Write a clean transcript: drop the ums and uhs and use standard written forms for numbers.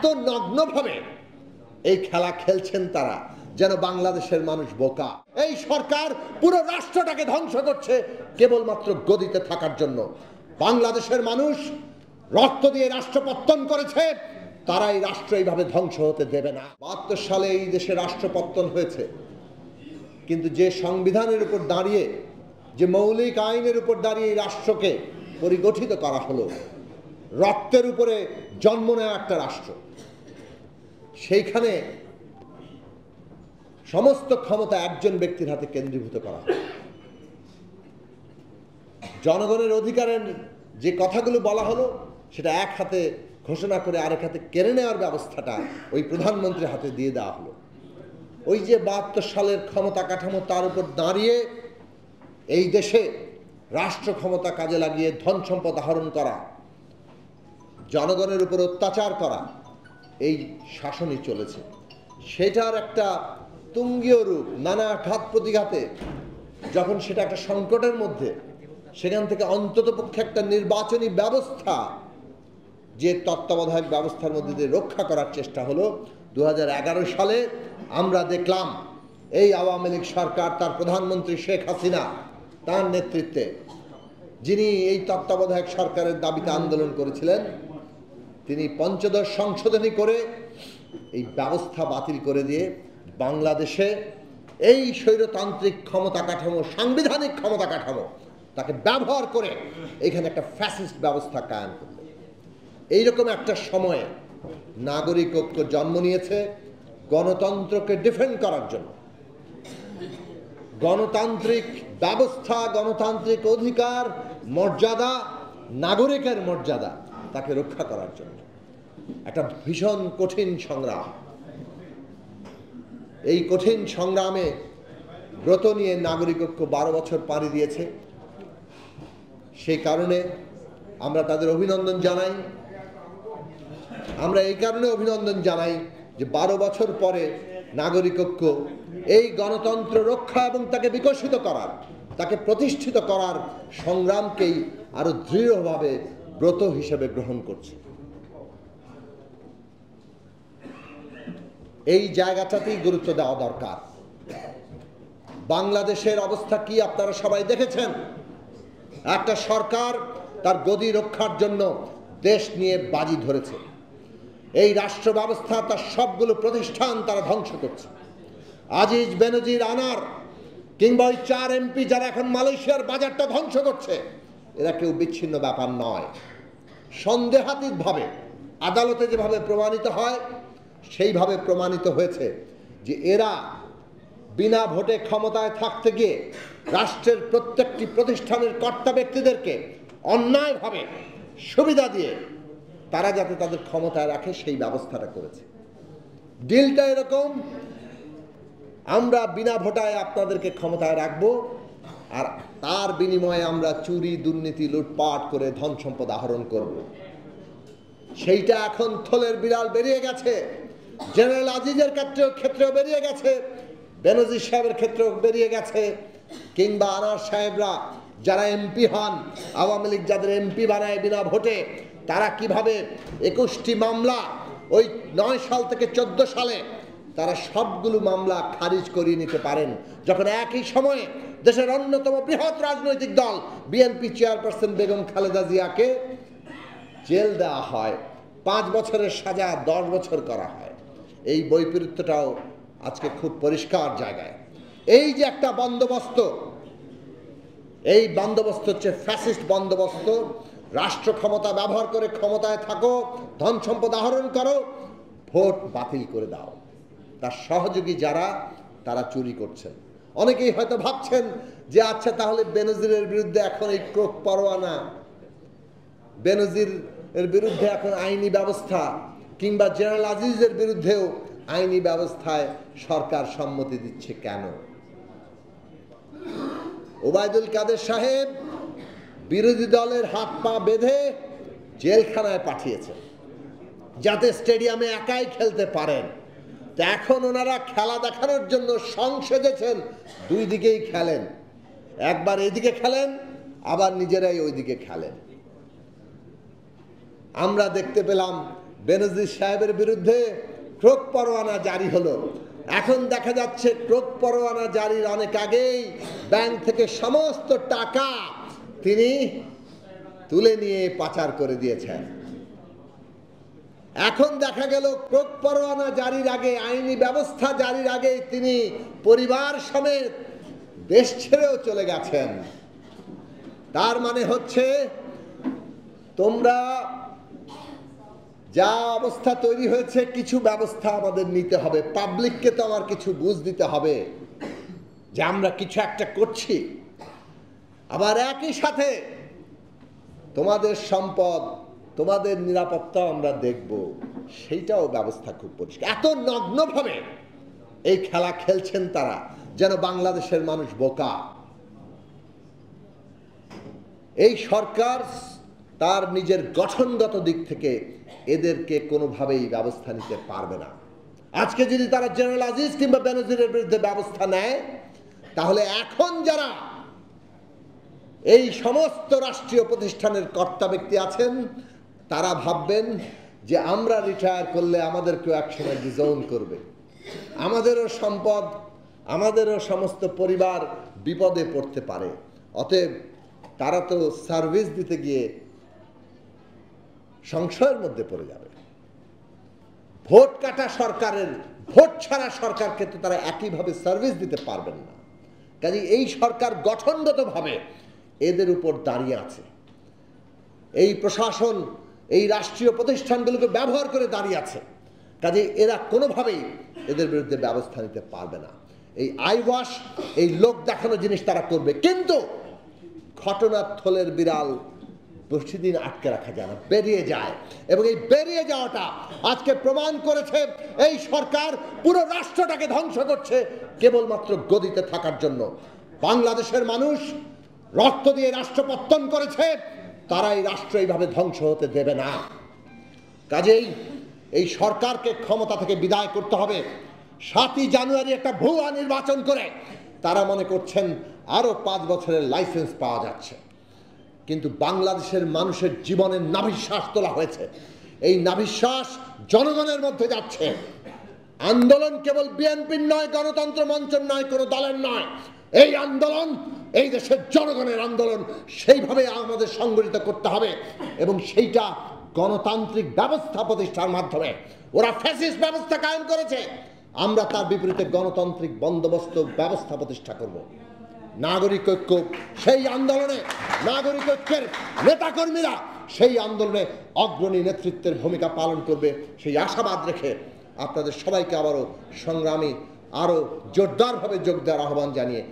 এত নগ্নভাবে এই খেলা খেলছেন তারা যেন বাংলাদেশের মানুষ বোকা। এই সরকার পুরো রাষ্ট্রটাকে ধ্বংস করছে কেবলমাত্র গদিতে থাকার জন্য। বাংলাদেশের মানুষ রক্ত দিয়ে রাষ্ট্র পত্তন করেছে, তারা এই রাষ্ট্র এইভাবে ধ্বংস হতে দেবে না। ৭২ সালে এই দেশে রাষ্ট্র পত্তন হয়েছে, কিন্তু যে সংবিধানের উপর দাঁড়িয়ে, যে মৌলিক আইনের উপর দাঁড়িয়ে এই রাষ্ট্রকে পরিগঠিত করা হলো, রক্তের উপরে জন্ম নেওয়া একটা রাষ্ট্র, সেইখানে সমস্ত ক্ষমতা একজন ব্যক্তির হাতে কেন্দ্রীভূত করা হয়। জনগণের অধিকারের যে কথাগুলো বলা হলো সেটা এক হাতে ঘোষণা করে আরেক হাতে কেড়ে নেওয়ার ব্যবস্থাটা ওই প্রধানমন্ত্রীর হাতে দিয়ে দেওয়া হলো। ওই যে ৭২ সালের ক্ষমতা কাঠামো, তার উপর দাঁড়িয়ে এই দেশে রাষ্ট্র ক্ষমতা কাজে লাগিয়ে ধন সম্পদ আহরণ করা, জনগণের উপর অত্যাচার করা, এই শাসনই চলেছে। সেটার একটা তুঙ্গীয় রূপ, নানা ঘাত প্রতিঘাতে যখন সেটা একটা সংকটের মধ্যে, সেখান থেকে অন্ততপক্ষে একটা নির্বাচনী ব্যবস্থা, যে তত্ত্বাবধায়ক ব্যবস্থার মধ্যে দিয়ে রক্ষা করার চেষ্টা হলো। ২০১১ সালে আমরা দেখলাম এই আওয়ামী লীগ সরকার, তার প্রধানমন্ত্রী শেখ হাসিনা, তার নেতৃত্বে, যিনি এই তত্ত্বাবধায়ক সরকারের দাবিতে আন্দোলন করেছিলেন, তিনি পঞ্চদশ সংশোধনী করে এই ব্যবস্থা বাতিল করে দিয়ে বাংলাদেশে এই স্বৈরতান্ত্রিক ক্ষমতা কাঠামো, সাংবিধানিক ক্ষমতা কাঠামো, তাকে ব্যবহার করে এখানে একটা ফ্যাসিস্ট ব্যবস্থা কায়েম করল। এইরকম একটা সময়ে নাগরিক ঐক্য জন্ম নিয়েছে গণতন্ত্রকে ডিফেন্ড করার জন্য, গণতান্ত্রিক ব্যবস্থা, গণতান্ত্রিক অধিকার, মর্যাদা, নাগরিকের মর্যাদা, তাকে রক্ষা করার জন্য একটা ভীষণ কঠিন সংগ্রাম। এই কঠিন সংগ্রামে ব্রত নিয়ে নাগরিক ঐক্য ১২ বছর পাড়ি দিয়েছে। সেই কারণে আমরা তাদের অভিনন্দন জানাই। আমরা এই কারণে অভিনন্দন জানাই যে ১২ বছর পরে নাগরিক ঐক্য এই গণতন্ত্র রক্ষা এবং তাকে বিকশিত করার, তাকে প্রতিষ্ঠিত করার সংগ্রামকেই আরো দৃঢ়ভাবে ব্রত হিসেবে গ্রহণ করছে। এই জায়গাটাতেই গুরুত্ব দেওয়া দরকার। বাংলাদেশের অবস্থা কি আপনারা সবাই দেখেছেন। একটা সরকার তার গদি রক্ষার জন্য দেশ নিয়ে বাজি ধরেছে। এই রাষ্ট্র ব্যবস্থা, তার সবগুলো প্রতিষ্ঠান তারা ধ্বংস করছে। আজিজ বেনজির আনার কিংবা ওই ৪ এমপি যারা এখন মালয়েশিয়ার বাজারটা ধ্বংস করছে, এরা কেউ বিচ্ছিন্ন ব্যাপার নয়। সন্দেহাতীতভাবে আদালতে যেভাবে প্রমাণিত হয়, সেইভাবে প্রমাণিত হয়েছে যে এরা বিনা ভোটে ক্ষমতায় থাকতে গিয়ে রাষ্ট্রের প্রত্যেকটি প্রতিষ্ঠানের কর্তা ব্যক্তিদেরকে অন্যায়ভাবে সুবিধা দিয়ে তারা যাতে তাদের ক্ষমতায় রাখে সেই ব্যবস্থাটা করেছে। ডিলটা এরকম, আমরা বিনা ভোটায় আপনাদেরকে ক্ষমতায় রাখবো, আর তার বিনিময়ে আমরা চুরি, দুর্নীতি, লুটপাট করে ধন সম্পদ আহরণ করব। সেইটা এখন থলের বিড়াল বেরিয়ে গেছে। জেনারেল আজিজের ক্ষেত্রেও বেরিয়ে গেছে, বেনজির সাহেবের ক্ষেত্রেও বেরিয়ে গেছে, কিংবা আনার সাহেবরা যারা এমপি হন, আওয়ামী লীগ যাদের এমপি বানায় বিনা ভোটে, তারা কিভাবে ২১টি মামলা ওই ৯ সাল থেকে ১৪ সালে তারা সবগুলো মামলা খারিজ করিয়ে নিতে পারেন, যখন একই সময়ে দেশের অন্যতম বৃহৎ রাজনৈতিক দল বিএনপি চেয়ারপারসন বেগম খালেদা জিয়াকে জেল দেওয়া হয়, ৫ বছরের সাজা ১০ বছর করা হয়। এই বৈপরীত্যটাও আজকে খুব পরিষ্কার জায়গায়। এই যে একটা বন্দোবস্ত, এই বন্দোবস্ত হচ্ছে ফ্যাসিস্ট বন্দোবস্ত। রাষ্ট্র ক্ষমতা ব্যবহার করে ক্ষমতায় থাকো, ধন সম্পদ আহরণ করো, ভোট বাতিল করে দাও। তার সহযোগী যারা, তারা চুরি করছেন। অনেকেই হয়তো ভাবছেন যে আচ্ছা তাহলে বেনজিরের বিরুদ্ধে এখন এই ক্রোক পরোয়ানা, বেনজিরের বিরুদ্ধে এখন আইনি ব্যবস্থা, কিংবা জেনারেল আজিজের বিরুদ্ধেও আইনি ব্যবস্থায় সরকার সম্মতি দিচ্ছে কেন? ওবায়দুল কাদের সাহেব বিরোধী দলের হাত পা বেঁধে জেলখানায় পাঠিয়েছেন যাতে স্টেডিয়ামে একাই খেলতে পারেন। তো এখন ওনারা খেলা দেখানোর জন্য সেজেছেন, দুই দিকেই খেলেন, একবার এদিকে খেলেন, আবার নিজেরাই ওইদিকে খেলেন। আমরা দেখতে পেলাম বেনজির সাহেবের বিরুদ্ধে ক্রোক পরোয়ানা জারি হলো। এখন দেখা যাচ্ছে ক্রোক পরোয়ানা জারির অনেক আগেই ব্যাংক থেকে সমস্ত টাকা তিনি তুলে নিয়ে পাচার করে দিয়েছেন। এখন দেখা গেল ক্রোক পরোয়ানা জারির আগে, আইনি ব্যবস্থা জারির আগে তিনি পরিবার সমেত দেশ ছেড়েও চলে গেছেন। তার মানে হচ্ছে তোমরা যা অবস্থা তৈরি হয়েছে, কিছু ব্যবস্থা আমাদের নিতে হবে। পাবলিককে তো আমার কিছু বুঝ দিতে হবে যে আমরা কিছু একটা করছি। আবার একই সাথে তোমাদের সম্পদ, তোমাদের নিরাপত্তা আমরা দেখব, সেইটাও ব্যবস্থা খুব পরিষ্কার। এত নগ্নভাবে এই খেলা খেলছেন তারা, যেন বাংলাদেশের মানুষ বোকা। এই সরকার তার নিজের গঠনগত দিক থেকে এদেরকে কোনোভাবেই ব্যবস্থা নিতে পারবে না। আজকে যদি তারা জেনারেল আজিজ কিংবা বেনজিরের বিরুদ্ধে ব্যবস্থা নেয়, তাহলে এখন যারা এই সমস্ত রাষ্ট্রীয় প্রতিষ্ঠানের কর্তা ব্যক্তি আছেন, তারা ভাববেন যে আমরা রিটায়ার করলে আমাদেরকেও একসময় ডিজাউন করবে, আমাদেরও সম্পদ, আমাদেরও সমস্ত পরিবার বিপদে পড়তে পারে। অতএব তারা তো সার্ভিস দিতে গিয়ে সংশয়ের মধ্যে পড়ে যাবে। ভোট কাটা সরকারের, ভোট ছাড়া সরকারকে তো তারা একইভাবে সার্ভিস দিতে পারবেন না। কাজে এই সরকার গঠনগতভাবে এদের উপর দাঁড়িয়ে আছে। এই প্রশাসন এই রাষ্ট্রীয় প্রতিষ্ঠানগুলোকে ব্যবহার করে দাঁড়িয়ে আছে। কাজে এরা কোনোভাবেই এদের বিরুদ্ধে ব্যবস্থা নিতে পারবে না। এই আইওয়াশ, এই লোক দেখানো জিনিস তারা করবে, কিন্তু ঘটনার থলের বিড়াল বেশি দিন আটকে রাখা যায় না, বেরিয়ে যায়। এবং এই বেরিয়ে যাওয়াটা আজকে প্রমাণ করেছে এই সরকার পুরো রাষ্ট্রটাকে ধ্বংস করছে কেবলমাত্র গদিতে থাকার জন্য। বাংলাদেশের মানুষ রক্ত দিয়ে রাষ্ট্র পত্তন করেছে, তারা এই রাষ্ট্র এইভাবে ধ্বংস হতে দেবে না। কাজেই এই সরকারকে ক্ষমতা থেকে বিদায় করতে হবে। 7ই জানুয়ারি একটা ভুয়া নির্বাচন করে তারা মনে করছেন আরো 5 বছরের লাইসেন্স পাওয়া যাচ্ছে, কিন্তু বাংলাদেশের মানুষের জীবনের নাভিশ্বাস তোলা হয়েছে। এই নাভিশ্বাস জনগণের মধ্যে যাচ্ছে। আন্দোলন কেবল বিএনপির নয়, গণতন্ত্র মঞ্চের নয়, কোনো দলের নয়। এই আন্দোলন এই দেশের জনগণের আন্দোলন। সেইভাবে আমাদের সংগঠিত করতে হবে এবং সেইটা গণতান্ত্রিক ব্যবস্থা প্রতিষ্ঠার মাধ্যমে। ওরা ফ্যাসিস্ট ব্যবস্থা কায়েম করেছে, আমরা তার বিপরীতে গণতান্ত্রিক বন্দোবস্ত ব্যবস্থা প্রতিষ্ঠা করব। নাগরিক ঐক্য সেই আন্দোলনে, নাগরিক ঐক্যের নেতাকর্মীরা সেই আন্দোলনে অগ্রণী নেতৃত্বের ভূমিকা পালন করবে, সেই আশাবাদ রেখে আপনাদের সবাইকে আবারও সংগ্রামী আরও জোরদারভাবে যোগ দেওয়ার আহ্বান জানিয়ে